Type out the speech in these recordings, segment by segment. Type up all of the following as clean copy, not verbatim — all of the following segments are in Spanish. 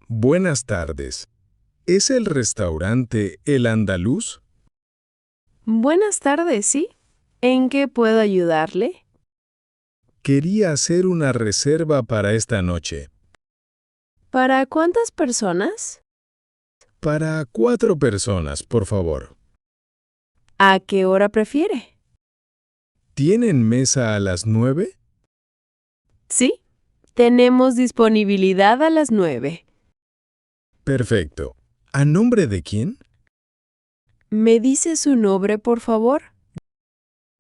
Buenas tardes. ¿Es el restaurante El Andaluz? Buenas tardes, ¿sí? ¿En qué puedo ayudarle? Quería hacer una reserva para esta noche. ¿Para cuántas personas? Para 4 personas, por favor. ¿A qué hora prefiere? ¿Tienen mesa a las 9? Sí, tenemos disponibilidad a las 9. Perfecto. ¿A nombre de quién? ¿Me dice su nombre, por favor?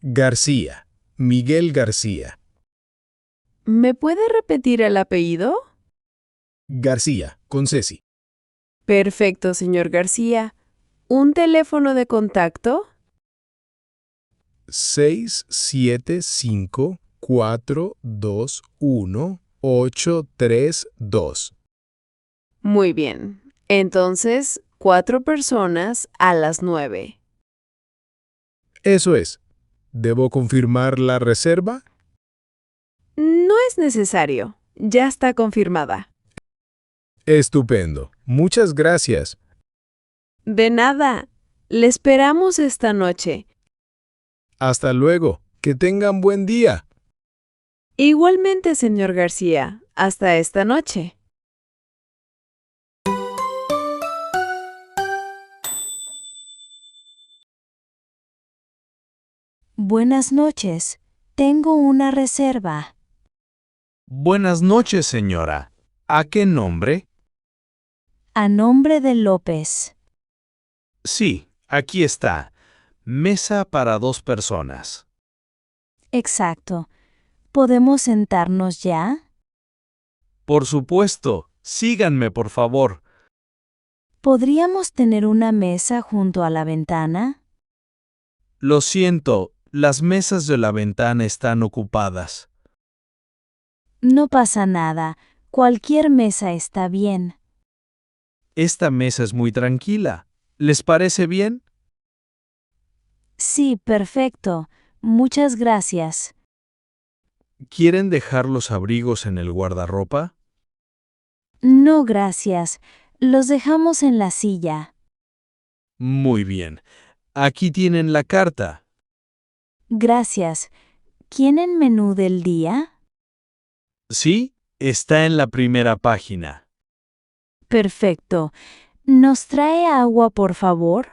García. Miguel García. ¿Me puede repetir el apellido? García, con Ceci. Perfecto, señor García. ¿Un teléfono de contacto? 675-421-832. Muy bien. Entonces, 4 personas a las 9. Eso es. ¿Debo confirmar la reserva? No es necesario. Ya está confirmada. Estupendo. Muchas gracias. De nada. Le esperamos esta noche. Hasta luego. Que tengan buen día. Igualmente, señor García. Hasta esta noche. Buenas noches. Tengo una reserva. Buenas noches, señora. ¿A qué nombre? A nombre de López. Sí, aquí está. Mesa para 2 personas. Exacto. ¿Podemos sentarnos ya? Por supuesto. Síganme, por favor. ¿Podríamos tener una mesa junto a la ventana? Lo siento, las mesas de la ventana están ocupadas. No pasa nada. Cualquier mesa está bien. Esta mesa es muy tranquila. ¿Les parece bien? Sí, perfecto. Muchas gracias. ¿Quieren dejar los abrigos en el guardarropa? No, gracias. Los dejamos en la silla. Muy bien. Aquí tienen la carta. Gracias. ¿Quieren menú del día? Sí, está en la primera página. Perfecto. ¿Nos trae agua, por favor?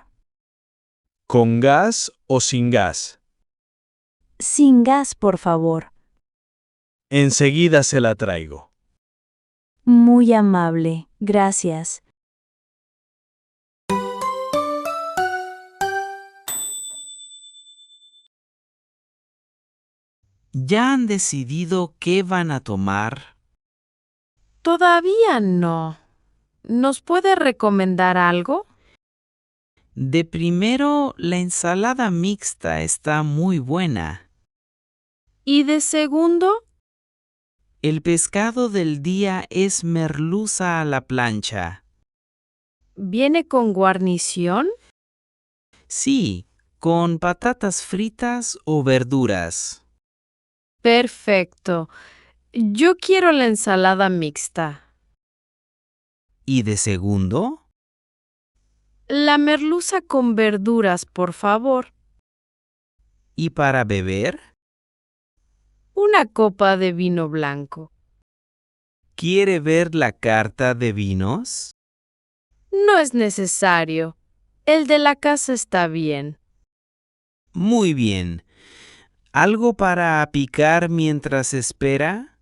¿Con gas o sin gas? Sin gas, por favor. Enseguida se la traigo. Muy amable. Gracias. ¿Ya han decidido qué van a tomar? Todavía no. ¿Nos puede recomendar algo? De primero, la ensalada mixta está muy buena. ¿Y de segundo? El pescado del día es merluza a la plancha. ¿Viene con guarnición? Sí, con patatas fritas o verduras. Perfecto. Yo quiero la ensalada mixta. ¿Y de segundo? La merluza con verduras, por favor. ¿Y para beber? Una copa de vino blanco. ¿Quiere ver la carta de vinos? No es necesario. El de la casa está bien. Muy bien. ¿Algo para picar mientras espera?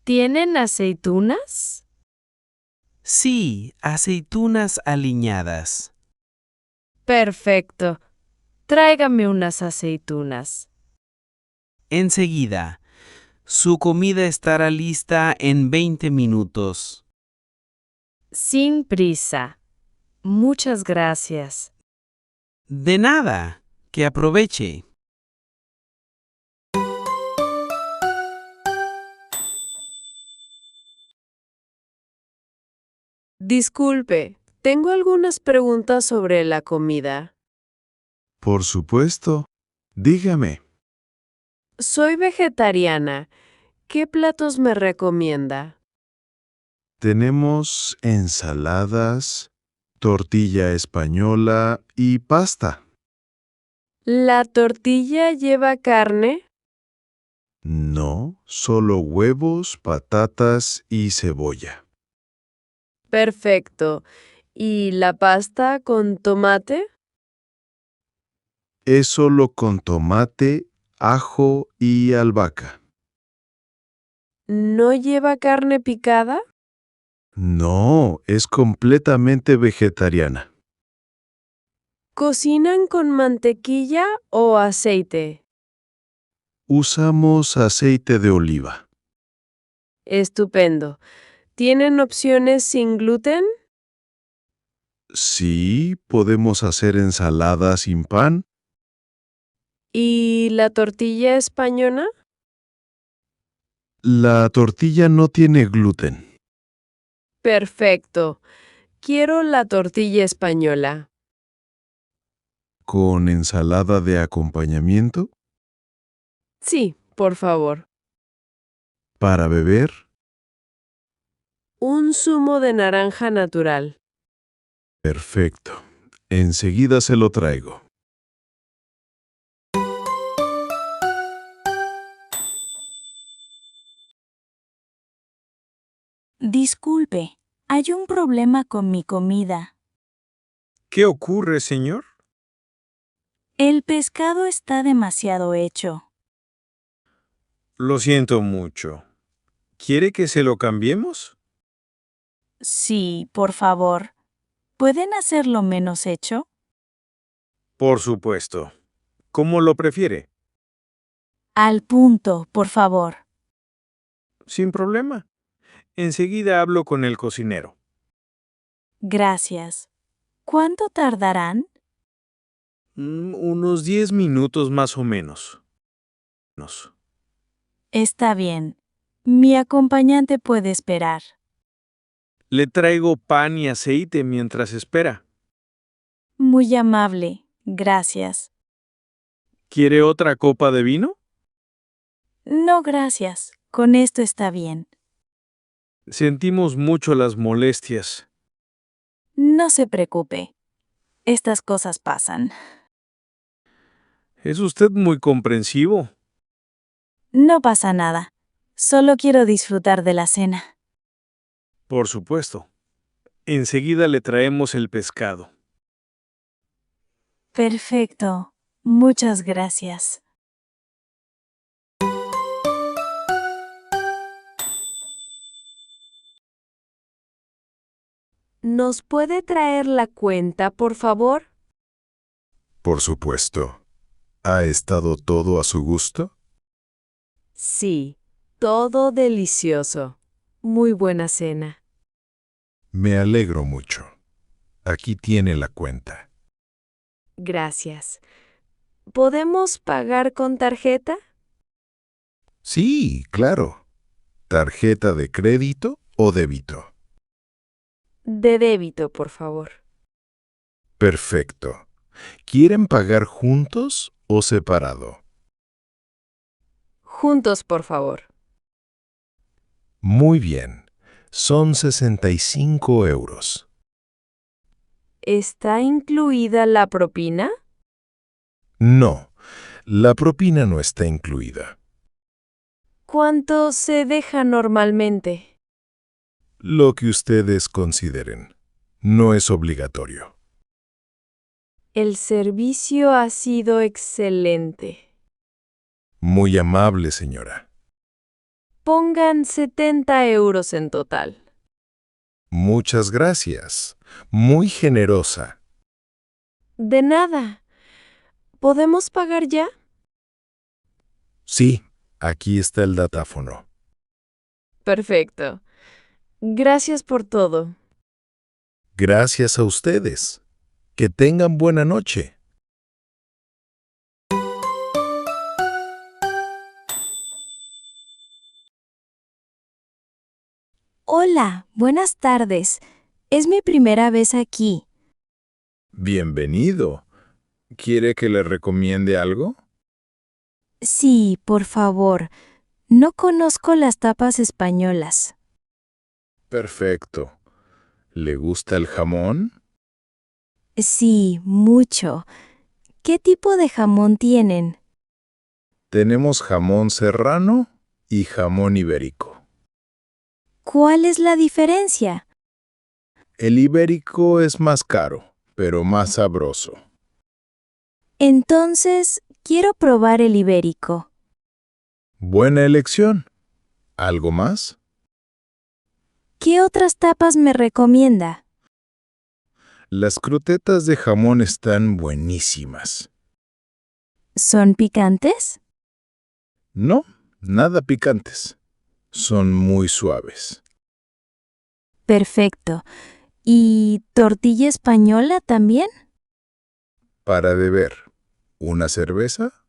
¿Tienen aceitunas? Sí, aceitunas aliñadas. Perfecto. Tráigame unas aceitunas. Enseguida. Su comida estará lista en 20 minutos. Sin prisa. Muchas gracias. De nada. Que aproveche. Disculpe, tengo algunas preguntas sobre la comida. Por supuesto. Dígame. Soy vegetariana. ¿Qué platos me recomienda? Tenemos ensaladas, tortilla española y pasta. ¿La tortilla lleva carne? No, solo huevos, patatas y cebolla. Perfecto. ¿Y la pasta con tomate? Es solo con tomate, ajo y albahaca. ¿No lleva carne picada? No, es completamente vegetariana. ¿Cocinan con mantequilla o aceite? Usamos aceite de oliva. Estupendo. ¿Tienen opciones sin gluten? Sí, podemos hacer ensalada sin pan. ¿Y la tortilla española? La tortilla no tiene gluten. Perfecto. Quiero la tortilla española. ¿Con ensalada de acompañamiento? Sí, por favor. ¿Para beber? Un zumo de naranja natural. Perfecto. Enseguida se lo traigo. Disculpe, hay un problema con mi comida. ¿Qué ocurre, señor? El pescado está demasiado hecho. Lo siento mucho. ¿Quiere que se lo cambiemos? Sí, por favor. ¿Pueden hacerlo menos hecho? Por supuesto. ¿Cómo lo prefiere? Al punto, por favor. Sin problema. Enseguida hablo con el cocinero. Gracias. ¿Cuánto tardarán? Unos 10 minutos más o menos. Está bien. Mi acompañante puede esperar. Le traigo pan y aceite mientras espera. Muy amable. Gracias. ¿Quiere otra copa de vino? No, gracias. Con esto está bien. Sentimos mucho las molestias. No se preocupe. Estas cosas pasan. Es usted muy comprensivo. No pasa nada. Solo quiero disfrutar de la cena. Por supuesto. Enseguida le traemos el pescado. Perfecto. Muchas gracias. ¿Nos puede traer la cuenta, por favor? Por supuesto. ¿Ha estado todo a su gusto? Sí, todo delicioso. Muy buena cena. Me alegro mucho. Aquí tiene la cuenta. Gracias. ¿Podemos pagar con tarjeta? Sí, claro. ¿Tarjeta de crédito o débito? De débito, por favor. Perfecto. ¿Quieren pagar juntos o separado? Juntos, por favor. Muy bien. Son 65 euros. ¿Está incluida la propina? No, la propina no está incluida. ¿Cuánto se deja normalmente? Lo que ustedes consideren. No es obligatorio. El servicio ha sido excelente. Muy amable, señora. Pongan 70 euros en total. Muchas gracias. Muy generosa. De nada. ¿Podemos pagar ya? Sí, aquí está el datáfono. Perfecto. Gracias por todo. Gracias a ustedes. Que tengan buena noche. Hola, buenas tardes. Es mi primera vez aquí. Bienvenido. ¿Quiere que le recomiende algo? Sí, por favor. No conozco las tapas españolas. Perfecto. ¿Le gusta el jamón? Sí, mucho. ¿Qué tipo de jamón tienen? Tenemos jamón serrano y jamón ibérico. ¿Cuál es la diferencia? El ibérico es más caro, pero más sabroso. Entonces, quiero probar el ibérico. Buena elección. ¿Algo más? ¿Qué otras tapas me recomienda? Las croquetas de jamón están buenísimas. ¿Son picantes? No, nada picantes. Son muy suaves. Perfecto. ¿Y tortilla española también? Para beber, ¿una cerveza?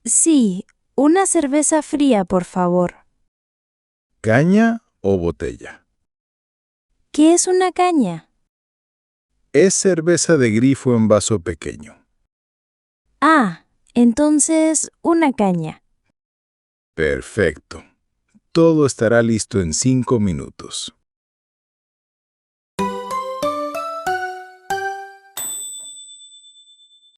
Sí, una cerveza fría, por favor. ¿Caña o botella? ¿Qué es una caña? Es cerveza de grifo en vaso pequeño. Ah, entonces una caña. Perfecto. Todo estará listo en 5 minutos.